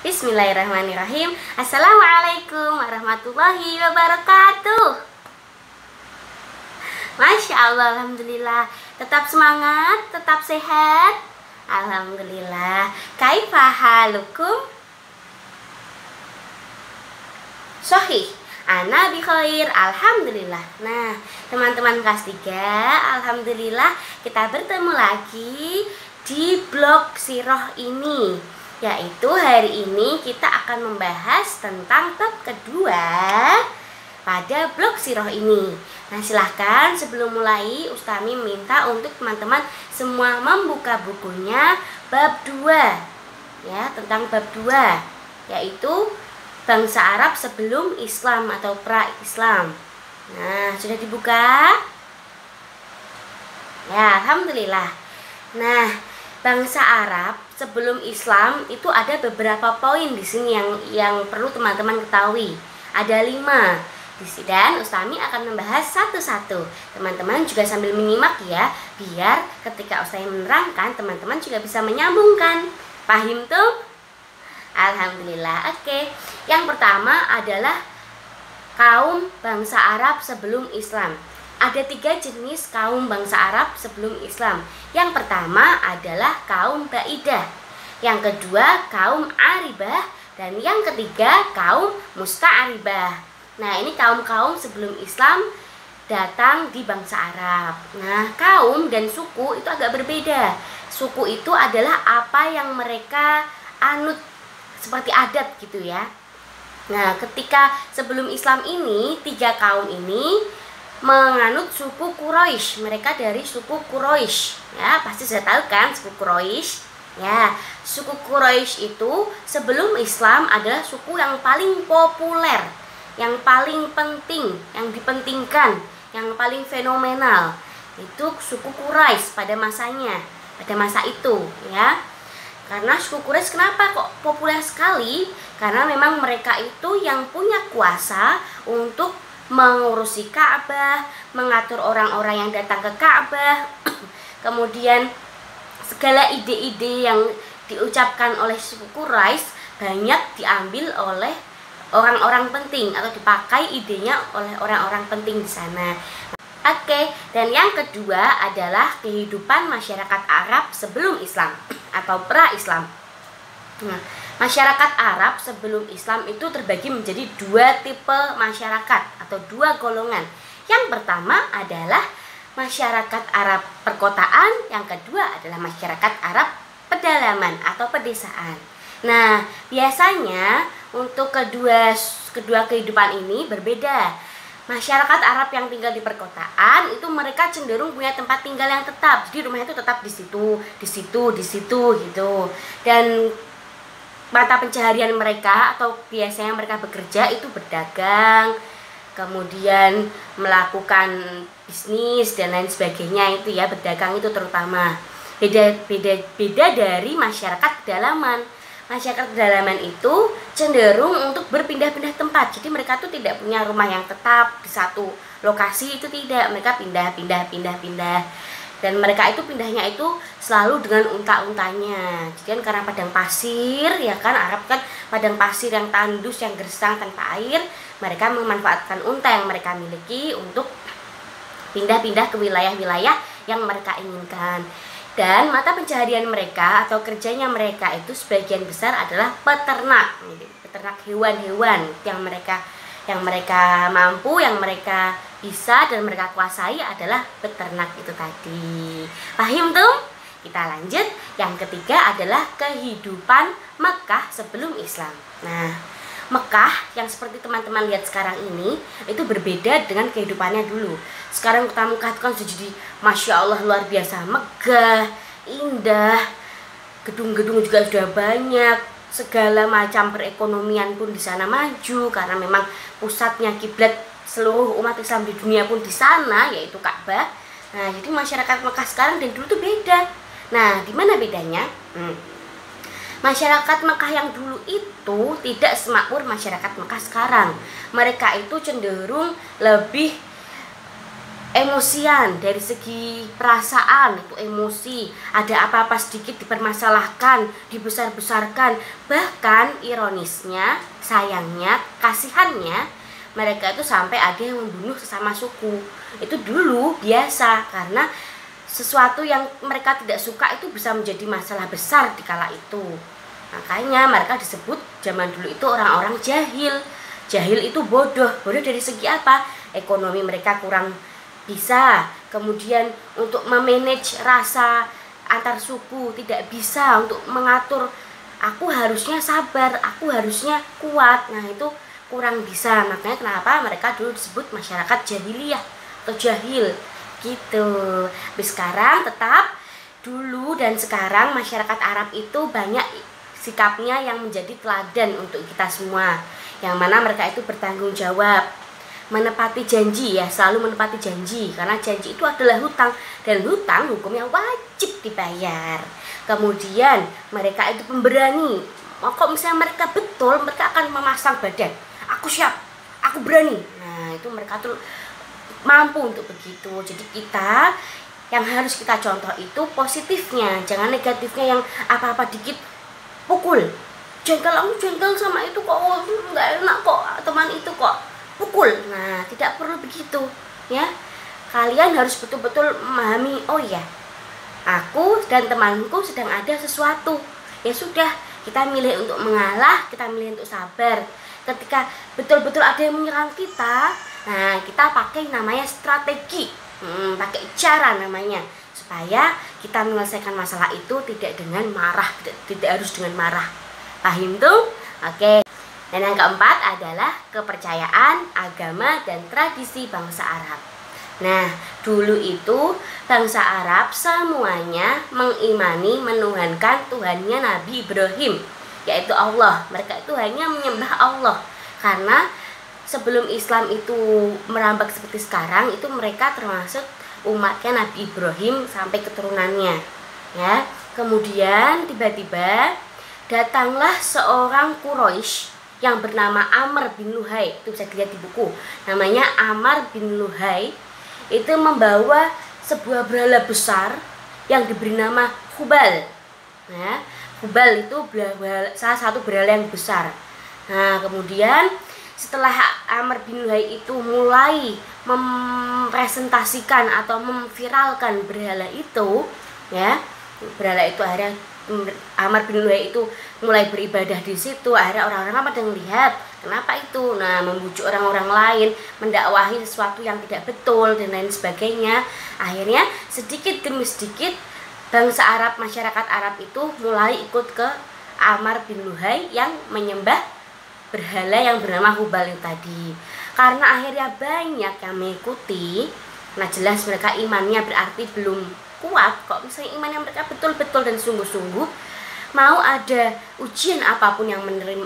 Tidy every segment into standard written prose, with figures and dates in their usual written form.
Bismillahirrahmanirrahim. Assalamualaikum warahmatullahi wabarakatuh. Masya Allah, alhamdulillah. Tetap semangat, tetap sehat. Alhamdulillah. Kaifa halukum? Sahih. Ana bi khair, alhamdulillah. Nah, teman-teman kelas 3, alhamdulillah kita bertemu lagi di blog Siroh ini. Yaitu hari ini kita akan membahas tentang bab kedua pada blog Siroh ini. Nah, silahkan sebelum mulai Ustami minta untuk teman-teman semua membuka bukunya bab 2 ya, tentang bab 2 yaitu bangsa Arab sebelum Islam atau pra-Islam. Nah, sudah dibuka? Ya, alhamdulillah. Nah, bangsa Arab sebelum Islam itu ada beberapa poin di sini yang perlu teman-teman ketahui. Ada 5. Dan Ustami akan membahas satu-satu. Teman-teman juga sambil menyimak ya, biar ketika Ustami menerangkan teman-teman juga bisa menyambungkan. Paham tuh? Alhamdulillah. Oke. Yang pertama adalah kaum bangsa Arab sebelum Islam. Ada 3 jenis kaum bangsa Arab sebelum Islam. Yang pertama adalah kaum Ba'idah, yang kedua kaum Aribah, dan yang ketiga kaum Musta'aribah. Nah, ini kaum-kaum sebelum Islam datang di bangsa Arab. Nah, kaum dan suku itu agak berbeda. Suku itu adalah apa yang mereka anut, seperti adat gitu ya. Nah, ketika sebelum Islam ini 3 kaum ini menganut suku Quraisy. Mereka dari suku Quraisy. Ya, pasti sudah tahu kan suku Quraisy? Ya, suku Quraisy itu sebelum Islam adalah suku yang paling populer, yang paling penting, yang dipentingkan, yang paling fenomenal. Itu suku Quraisy pada masanya, pada masa itu, ya. Karena suku Quraisy kenapa kok populer sekali? Karena memang mereka itu yang punya kuasa untuk mengurusi Ka'bah, mengatur orang-orang yang datang ke Ka'bah. Kemudian segala ide-ide yang diucapkan oleh suku Quraisy banyak diambil oleh orang-orang penting atau dipakai idenya oleh orang-orang penting di sana. Oke, dan yang kedua adalah kehidupan masyarakat Arab sebelum Islam atau pra-Islam. Nah, masyarakat Arab sebelum Islam itu terbagi menjadi 2 tipe masyarakat atau 2 golongan. Yang pertama adalah masyarakat Arab perkotaan, yang kedua adalah masyarakat Arab pedalaman atau pedesaan. Nah, biasanya untuk kedua kehidupan ini berbeda. Masyarakat Arab yang tinggal di perkotaan itu mereka cenderung punya tempat tinggal yang tetap. Jadi rumahnya itu tetap di situ gitu. Dan mata pencaharian mereka atau biasanya mereka bekerja itu berdagang, kemudian melakukan bisnis dan lain sebagainya itu ya, berdagang itu terutama. Beda dari masyarakat pedalaman. Masyarakat pedalaman itu cenderung untuk berpindah-pindah tempat. Jadi mereka tuh tidak punya rumah yang tetap di satu lokasi, itu tidak. Mereka pindah. Dan mereka itu pindahnya itu selalu dengan unta-untanya. Jadi kan karena padang pasir, ya kan, Arab kan padang pasir yang tandus, yang gersang tanpa air. Mereka memanfaatkan unta yang mereka miliki untuk pindah-pindah ke wilayah-wilayah yang mereka inginkan. Dan mata pencaharian mereka atau kerjanya mereka itu sebagian besar adalah peternak hewan-hewan yang mereka mampu, yang mereka bisa dan mereka kuasai adalah peternak itu tadi. Paham tuh? Kita lanjut. Yang ketiga adalah kehidupan Mekah sebelum Islam. Nah, Mekah yang seperti teman-teman lihat sekarang ini itu berbeda dengan kehidupannya dulu. Sekarang kota Mekah itu kan sudah jadi Masya Allah luar biasa megah, indah. Gedung-gedung juga sudah banyak. Segala macam perekonomian pun di sana maju karena memang pusatnya kiblat seluruh umat Islam di dunia pun di sana, yaitu Ka'bah. Nah, jadi masyarakat Mekah sekarang dan dulu tuh beda. Nah, di mana bedanya? Masyarakat Mekah yang dulu itu tidak semakmur masyarakat Mekah sekarang. Mereka itu cenderung lebih emosian, dari segi perasaan itu emosi, ada apa-apa sedikit dipermasalahkan, dibesar-besarkan, bahkan ironisnya, sayangnya, kasihannya, mereka itu sampai ada yang membunuh sesama suku. Itu dulu biasa, karena sesuatu yang mereka tidak suka itu bisa menjadi masalah besar di kala itu. Makanya mereka disebut zaman dulu itu orang-orang jahil. Jahil itu bodoh. Bodoh dari segi apa? Ekonomi mereka kurang bisa, kemudian untuk memanage rasa antar suku tidak bisa, untuk mengatur aku harusnya sabar, aku harusnya kuat. Nah, itu kurang bisa. Makanya kenapa mereka dulu disebut masyarakat jahiliyah atau jahil gitu. Tapi sekarang tetap dulu dan sekarang masyarakat Arab itu banyak sikapnya yang menjadi teladan untuk kita semua, yang mana mereka itu bertanggung jawab, menepati janji ya, selalu menepati janji, karena janji itu adalah hutang, dan hutang hukumnya wajib dibayar. Kemudian mereka itu pemberani. Kok misalnya mereka betul, mereka akan memasang badan, aku siap, aku berani. Nah, itu mereka tuh mampu untuk begitu. Jadi kita yang harus kita contoh itu positifnya, jangan negatifnya yang apa-apa dikit pukul. Jengkel, aku jengkel sama itu kok, nggak enak kok, teman itu kok pukul. Nah, tidak perlu begitu ya. Kalian harus betul-betul memahami, oh ya, aku dan temanku sedang ada sesuatu. Ya sudah, kita milih untuk mengalah, kita milih untuk sabar. Ketika betul-betul ada yang menyerang kita, nah kita pakai namanya strategi, pakai cara namanya, supaya kita menyelesaikan masalah itu tidak dengan marah, tidak harus dengan marah. Paham tuh? Oke. Dan yang keempat adalah kepercayaan, agama, dan tradisi bangsa Arab. Nah, dulu itu bangsa Arab semuanya mengimani, menuhankan Tuhannya Nabi Ibrahim, yaitu Allah. Mereka itu hanya menyembah Allah. Karena sebelum Islam itu merambak seperti sekarang, itu mereka termasuk umatnya Nabi Ibrahim sampai keturunannya. Ya, kemudian tiba-tiba datanglah seorang Quraisy yang bernama Amr bin Luhai. Itu bisa dilihat di buku, namanya Amr bin Luhai. Itu membawa sebuah berhala besar yang diberi nama Hubal. Nah, Hubal itu salah satu berhala yang besar. Nah, kemudian setelah Amr bin Luhai itu mulai mempresentasikan atau memviralkan berhala itu, ya, berhala itu akhirnya Amr bin Luhai itu mulai beribadah di situ. Akhirnya orang-orang pada melihat kenapa itu, nah membujuk orang-orang lain, mendakwahi sesuatu yang tidak betul dan lain sebagainya. Akhirnya sedikit demi sedikit bangsa Arab, masyarakat Arab itu mulai ikut ke Amr bin Luhai yang menyembah berhala yang bernama Hubal itu tadi. Karena akhirnya banyak yang mengikuti, nah jelas mereka imannya berarti belum kuat. Kok misalnya imannya mereka betul-betul dan sungguh-sungguh, mau ada ujian apapun yang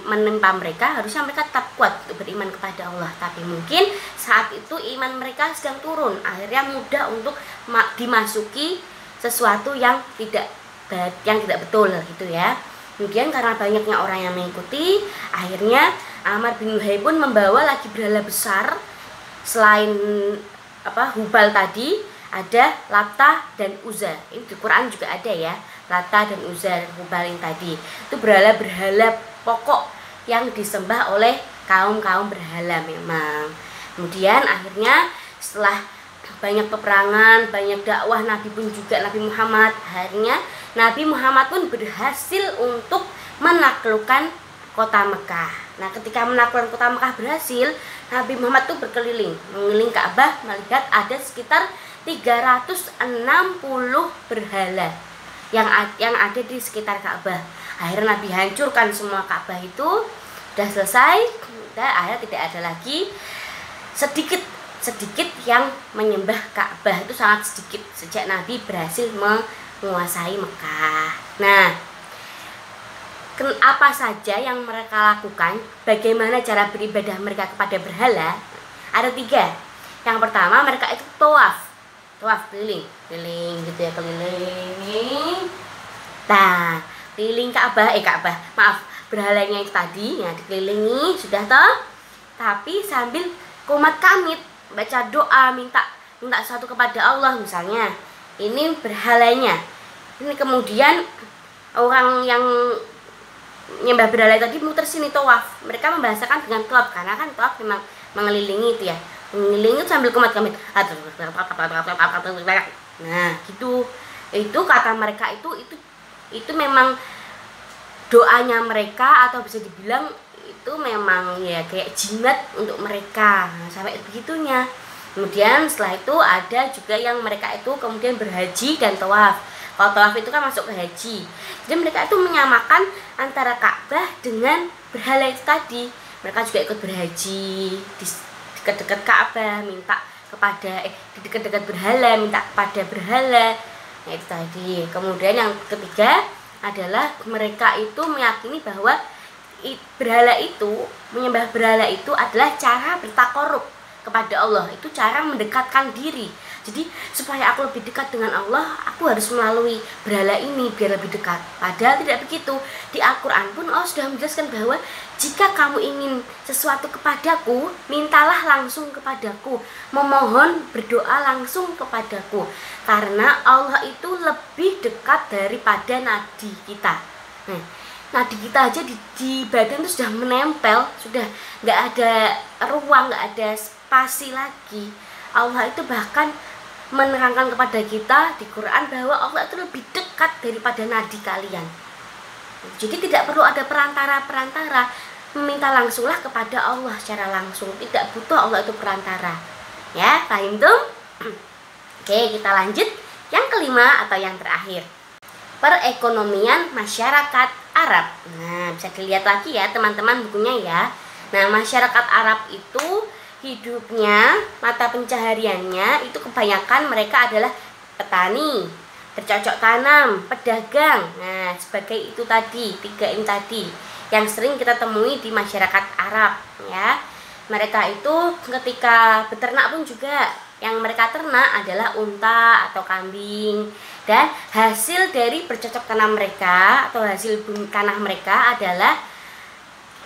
menimpa mereka, harusnya mereka tetap kuat untuk beriman kepada Allah. Tapi mungkin saat itu iman mereka sedang turun, akhirnya mudah untuk dimasuki sesuatu yang tidak betul gitu ya. Kemudian karena banyaknya orang yang mengikuti, akhirnya Amr bin Luhai pun membawa lagi berhala besar. Selain Hubal tadi, ada Lata dan Uzza. Ini di Quran juga ada ya, Lata dan Uzza dan Hubal yang tadi. Itu berhala-berhala pokok yang disembah oleh kaum-kaum berhala memang. Kemudian akhirnya setelah banyak peperangan, banyak dakwah Nabi pun juga, Nabi Muhammad, akhirnya Nabi Muhammad pun berhasil untuk menaklukkan kota Mekah. Nah, ketika menaklukkan kota Mekah berhasil, Nabi Muhammad tuh berkeliling, mengelilingi Ka'bah, melihat ada sekitar 360 berhala yang ada di sekitar Ka'bah. Akhirnya Nabi hancurkan semua Ka'bah itu, sudah selesai. Akhirnya tidak ada lagi sedikit yang menyembah Ka'bah, itu sangat sedikit sejak Nabi berhasil menguasai Mekah. Nah, apa saja yang mereka lakukan, bagaimana cara beribadah mereka kepada berhala? Ada 3. Yang pertama, mereka itu tawaf keliling gitu ya, keliling. Nah, keliling berhalanya itu tadi ya, dikelilingi sudah toh, tapi sambil kumat kamit, baca doa, minta minta sesuatu kepada Allah, misalnya ini berhalanya, ini kemudian orang yang nyembah berhala tadi muter sini tawaf, mereka membahasakan dengan tawaf karena kan tawaf memang mengelilingi itu ya, mengelilingi sambil kemat-kemat. Nah gitu, itu kata mereka itu memang doanya mereka, atau bisa dibilang itu memang ya kayak jimat untuk mereka. Nah, sampai begitunya. Kemudian setelah itu ada juga yang mereka itu kemudian berhaji dan tawaf. Kalau tawaf itu kan masuk ke haji. Jadi mereka itu menyamakan antara Ka'bah dengan berhala itu tadi. Mereka juga ikut berhaji di dekat-dekat Ka'bah, minta kepada di dekat-dekat berhala, minta kepada berhala. Nah itu tadi. Kemudian yang ketiga adalah mereka itu meyakini bahwa berhala itu, menyembah berhala itu adalah cara bertakorup kepada Allah, itu cara mendekatkan diri. Jadi supaya aku lebih dekat dengan Allah, aku harus melalui berhala ini biar lebih dekat. Padahal tidak begitu. Di Al-Quran pun Allah sudah menjelaskan bahwa jika kamu ingin sesuatu kepadaku, mintalah langsung kepadaku, memohon, berdoa langsung kepadaku, karena Allah itu lebih dekat daripada nadi kita. Nadi kita aja di badan itu sudah menempel, sudah nggak ada ruang, nggak ada spasi lagi. Allah itu bahkan menerangkan kepada kita di Quran bahwa Allah itu lebih dekat daripada nadi kalian. Jadi tidak perlu ada perantara-perantara, meminta langsunglah kepada Allah secara langsung, tidak butuh Allah itu perantara. Ya, paham tuh? Oke, kita lanjut yang kelima atau yang terakhir. Perekonomian masyarakat Arab. Nah, bisa dilihat lagi ya teman-teman bukunya ya. Nah, masyarakat Arab itu hidupnya, mata pencahariannya itu kebanyakan mereka adalah petani, bercocok tanam, pedagang. Nah, sebagai itu tadi, 3 ini tadi yang sering kita temui di masyarakat Arab ya. Mereka itu ketika beternak pun juga yang mereka ternak adalah unta atau kambing, dan hasil dari bercocok tanam mereka atau hasil bumi tanah mereka adalah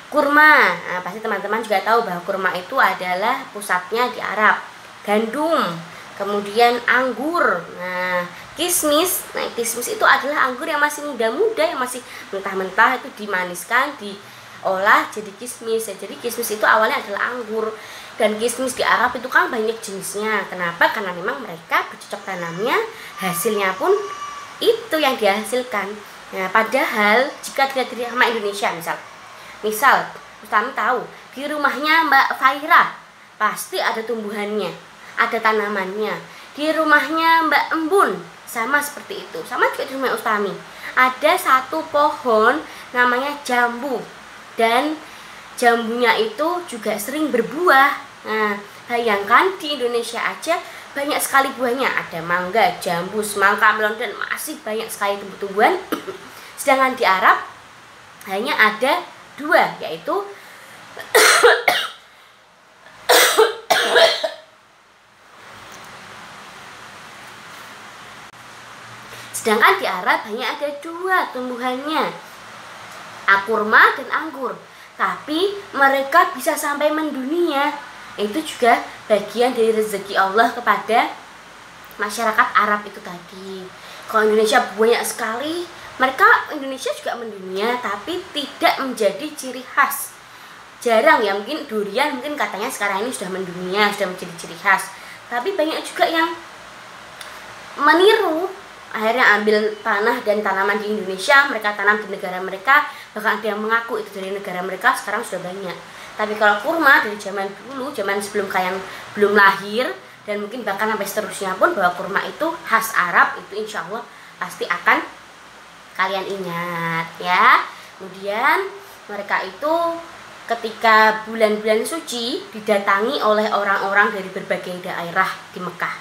kurma. Nah, pasti teman-teman juga tahu bahwa kurma itu adalah pusatnya di Arab. Gandum, kemudian anggur. Nah, kismis. Nah, kismis itu adalah anggur yang masih muda-muda, yang masih mentah-mentah, itu dimaniskan, diolah jadi kismis. Jadi kismis itu awalnya adalah anggur. Dan kismis di Arab itu kan banyak jenisnya. Kenapa? Karena memang mereka bercocok tanamnya, hasilnya pun itu yang dihasilkan. Nah, padahal jika tidak sama Indonesia misal kami tahu di rumahnya Mbak Faira pasti ada tumbuhannya, ada tanamannya. Di rumahnya Mbak Embun sama seperti itu. Sama juga di rumah Ustami. Ada satu pohon namanya jambu, dan jambunya itu juga sering berbuah. Nah, bayangkan di Indonesia aja banyak sekali buahnya. Ada mangga, jambu, semangka, melon, dan masih banyak sekali tumbuh-tumbuhan. Sedangkan di Arab hanya ada 2, yaitu sedangkan di Arab hanya ada 2 tumbuhannya, kurma dan anggur. Tapi mereka bisa sampai mendunia. Itu juga bagian dari rezeki Allah kepada masyarakat Arab itu tadi. Kalau Indonesia banyak sekali, Indonesia juga mendunia, tapi tidak menjadi ciri khas. Jarang ya, mungkin durian mungkin katanya sekarang ini sudah mendunia, sudah menjadi ciri khas. Tapi banyak juga yang meniru, akhirnya ambil tanah dan tanaman di Indonesia, mereka tanam di negara mereka, bahkan ada yang mengaku itu dari negara mereka, sekarang sudah banyak. Tapi kalau kurma dari zaman dulu, zaman sebelum kalian belum lahir, dan mungkin bahkan sampai seterusnya pun, bahwa kurma itu khas Arab, itu insya Allah pasti akan kalian ingat ya. Kemudian mereka itu ketika bulan-bulan suci didatangi oleh orang-orang dari berbagai daerah di Mekah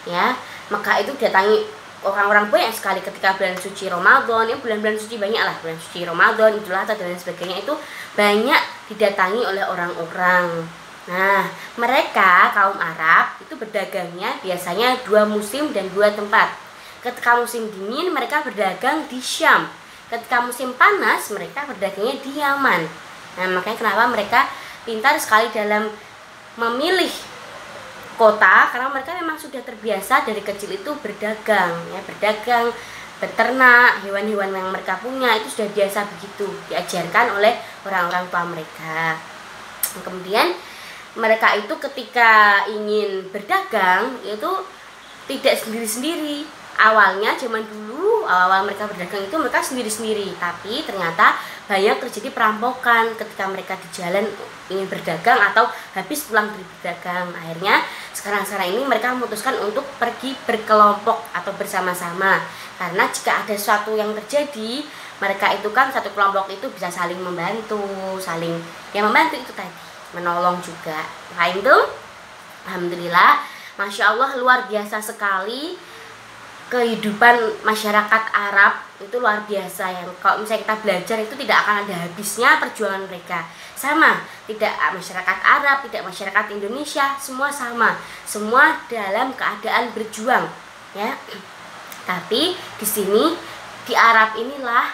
ya. Mekah itu didatangi orang-orang banyak sekali ketika bulan suci Ramadan, ya bulan-bulan suci banyak lah, bulan suci Ramadan, Idul Adha dan lain sebagainya, itu banyak didatangi oleh orang-orang. Nah, mereka kaum Arab itu berdagangnya biasanya 2 musim dan 2 tempat. Ketika musim dingin mereka berdagang di Syam. Ketika musim panas mereka berdagangnya di Yaman. Nah, makanya kenapa mereka pintar sekali dalam memilih kota karena mereka memang sudah terbiasa dari kecil itu berdagang, ya, berdagang, beternak, hewan-hewan yang mereka punya itu sudah biasa begitu, diajarkan oleh orang-orang tua mereka. Kemudian mereka itu ketika ingin berdagang itu tidak sendiri-sendiri. Awalnya zaman dulu, awal mereka berdagang itu mereka sendiri-sendiri, tapi ternyata banyak terjadi perampokan ketika mereka di jalan ingin berdagang atau habis pulang dari berdagang. Akhirnya sekarang ini mereka memutuskan untuk pergi berkelompok atau bersama-sama, karena jika ada sesuatu yang terjadi, mereka itu kan satu kelompok itu bisa saling membantu, saling yang membantu itu tadi, menolong juga. Nah itu alhamdulillah, Masya Allah, luar biasa sekali kehidupan masyarakat Arab itu, luar biasa. Yang kalau misalnya kita belajar itu tidak akan ada habisnya perjuangan mereka. Sama, tidak masyarakat Arab, tidak masyarakat Indonesia, semua sama, semua dalam keadaan berjuang, ya. Tapi di sini di Arab inilah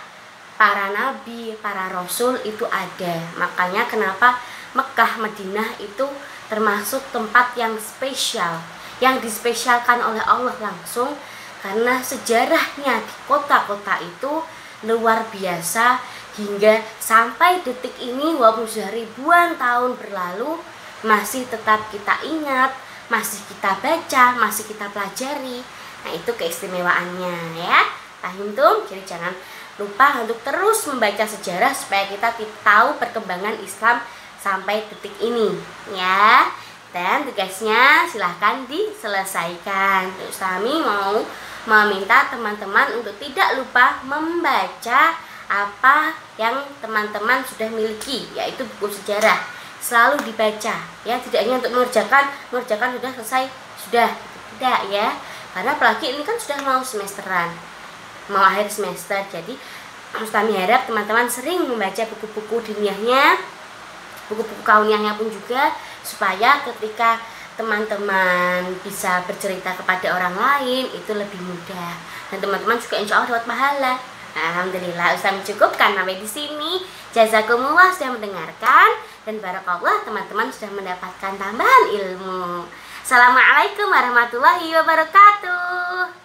para nabi, para rasul itu ada. Makanya kenapa Mekah, Madinah itu termasuk tempat yang spesial, yang dispesialkan oleh Allah langsung, karena sejarahnya di kota-kota itu luar biasa. Hingga sampai detik ini, walaupun sudah ribuan tahun berlalu, masih tetap kita ingat, masih kita baca, masih kita pelajari. Nah itu keistimewaannya, ya. Tahimtum, jadi jangan lupa untuk terus membaca sejarah supaya kita tahu perkembangan Islam sampai detik ini, ya. Dan tugasnya silahkan diselesaikan. Ustami mau meminta teman-teman untuk tidak lupa membaca apa yang teman-teman sudah miliki, yaitu buku sejarah. Selalu dibaca, ya, tidak hanya untuk mengerjakan sudah selesai, sudah, tidak, ya. Karena apalagi ini kan sudah mau semesteran, mau akhir semester. Jadi Ustami harap teman-teman sering membaca buku-buku diniyahnya, buku-buku kauniyahnya pun juga, supaya ketika teman-teman bisa bercerita kepada orang lain itu lebih mudah, dan teman-teman juga insya Allah dapat pahala. Alhamdulillah, Ustaz cukupkan sampai di sini. Jazakumullah sudah mendengarkan, dan barakallah teman-teman sudah mendapatkan tambahan ilmu. Assalamualaikum warahmatullahi wabarakatuh.